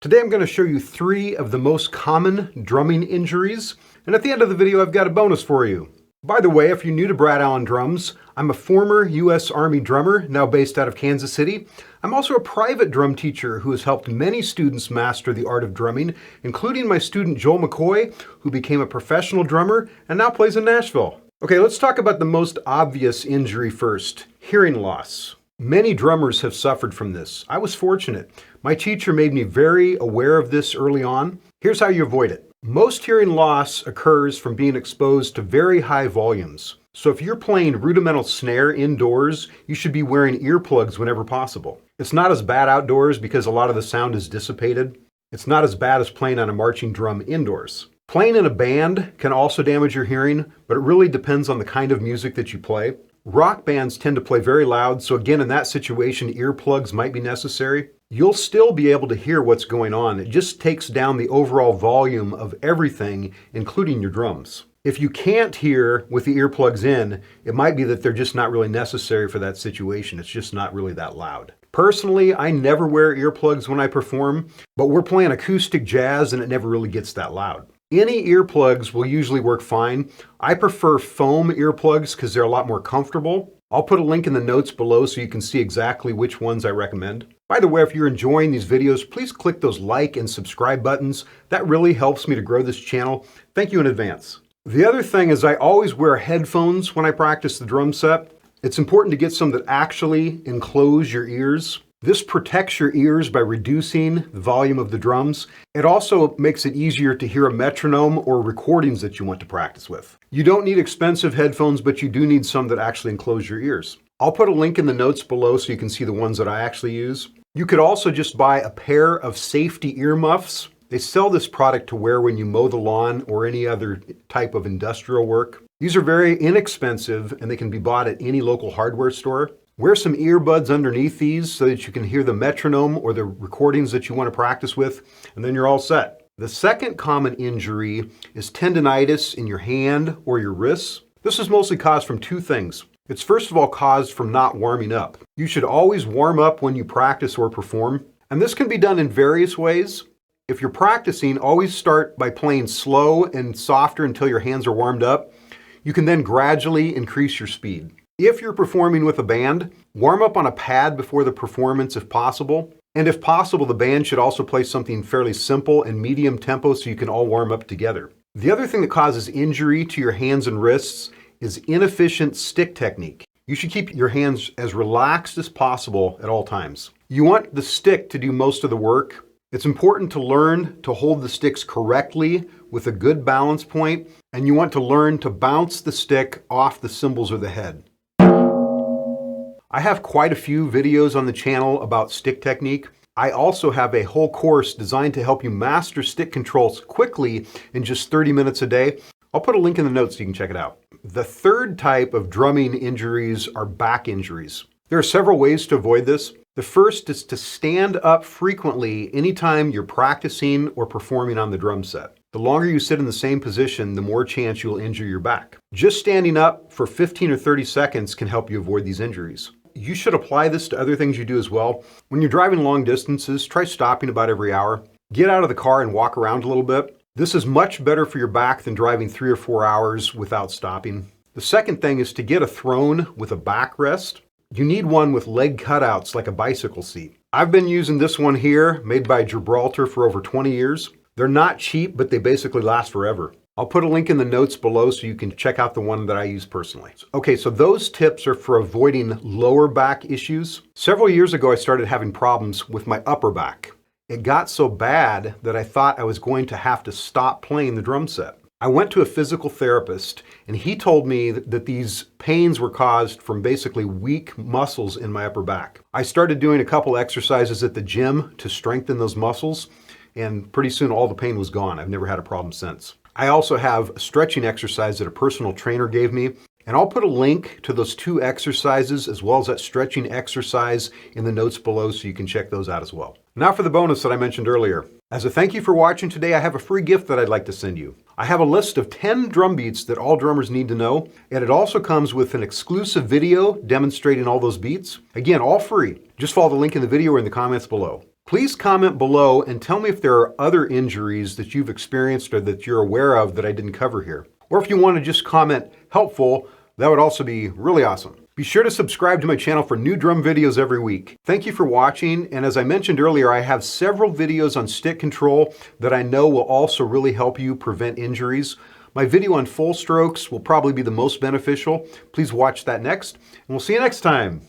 Today I'm going to show you 3 of the most common drumming injuries, and at the end of the video I've got a bonus for you. By the way, if you're new to Brad Allen Drums, I'm a former U.S. Army drummer, now based out of Kansas City. I'm also a private drum teacher who has helped many students master the art of drumming, including my student Joel McCoy, who became a professional drummer and now plays in Nashville. Okay, let's talk about the most obvious injury first, hearing loss. Many drummers have suffered from this. I was fortunate. My teacher made me very aware of this early on. Here's how you avoid it. Most hearing loss occurs from being exposed to very high volumes. So if you're playing rudimental snare indoors, you should be wearing earplugs whenever possible. It's not as bad outdoors because a lot of the sound is dissipated. It's not as bad as playing on a marching drum indoors. Playing in a band can also damage your hearing, but it really depends on the kind of music that you play. Rock bands tend to play very loud, so again, in that situation, earplugs might be necessary. You'll still be able to hear what's going on. It just takes down the overall volume of everything, including your drums. If you can't hear with the earplugs in, it might be that they're just not really necessary for that situation. It's just not really that loud. Personally, I never wear earplugs when I perform, but we're playing acoustic jazz and it never really gets that loud. Any earplugs will usually work fine. I prefer foam earplugs because they're a lot more comfortable. I'll put a link in the notes below so you can see exactly which ones I recommend. By the way, if you're enjoying these videos, please click those like and subscribe buttons. That really helps me to grow this channel. Thank you in advance. The other thing is I always wear headphones when I practice the drum set. It's important to get some that actually enclose your ears. This protects your ears by reducing the volume of the drums. It also makes it easier to hear a metronome or recordings that you want to practice with. You don't need expensive headphones, but you do need some that actually enclose your ears. I'll put a link in the notes below so you can see the ones that I actually use. You could also just buy a pair of safety ear muffs. They sell this product to wear when you mow the lawn or any other type of industrial work. These are very inexpensive and they can be bought at any local hardware store. Wear some earbuds underneath these so that you can hear the metronome or the recordings that you want to practice with, and then you're all set. The second common injury is tendonitis in your hand or your wrists. This is mostly caused from 2 things. It's first of all caused from not warming up. You should always warm up when you practice or perform, and this can be done in various ways. If you're practicing, always start by playing slow and softer until your hands are warmed up. You can then gradually increase your speed. If you're performing with a band, warm up on a pad before the performance if possible. And if possible, the band should also play something fairly simple and medium tempo so you can all warm up together. The other thing that causes injury to your hands and wrists is inefficient stick technique. You should keep your hands as relaxed as possible at all times. You want the stick to do most of the work. It's important to learn to hold the sticks correctly with a good balance point, and you want to learn to bounce the stick off the cymbals or the head. I have quite a few videos on the channel about stick technique. I also have a whole course designed to help you master stick controls quickly in just 30 minutes a day. I'll put a link in the notes so you can check it out. The third type of drumming injuries are back injuries. There are several ways to avoid this. The first is to stand up frequently anytime you're practicing or performing on the drum set. The longer you sit in the same position, the more chance you'll injure your back. Just standing up for 15 or 30 seconds can help you avoid these injuries. You should apply this to other things you do as well. When you're driving long distances, try stopping about every hour. Get out of the car and walk around a little bit. This is much better for your back than driving 3 or 4 hours without stopping. The second thing is to get a throne with a backrest. You need one with leg cutouts like a bicycle seat. I've been using this one here, made by Gibraltar, for over 20 years. They're not cheap, but they basically last forever. I'll put a link in the notes below so you can check out the one that I use personally. Okay, so those tips are for avoiding lower back issues. Several years ago, I started having problems with my upper back. It got so bad that I thought I was going to have to stop playing the drum set. I went to a physical therapist and he told me that these pains were caused from basically weak muscles in my upper back. I started doing a couple exercises at the gym to strengthen those muscles, and pretty soon all the pain was gone. I've never had a problem since. I also have a stretching exercise that a personal trainer gave me, and I'll put a link to those 2 exercises as well as that stretching exercise in the notes below so you can check those out as well. Now for the bonus that I mentioned earlier. As a thank you for watching today, I have a free gift that I'd like to send you. I have a list of 10 drum beats that all drummers need to know, and it also comes with an exclusive video demonstrating all those beats. Again, all free. Just follow the link in the video or in the comments below. Please comment below and tell me if there are other injuries that you've experienced or that you're aware of that I didn't cover here. Or if you want to just comment helpful, that would also be really awesome. Be sure to subscribe to my channel for new drum videos every week. Thank you for watching, and as I mentioned earlier, I have several videos on stick control that I know will also really help you prevent injuries. My video on full strokes will probably be the most beneficial. Please watch that next, and we'll see you next time.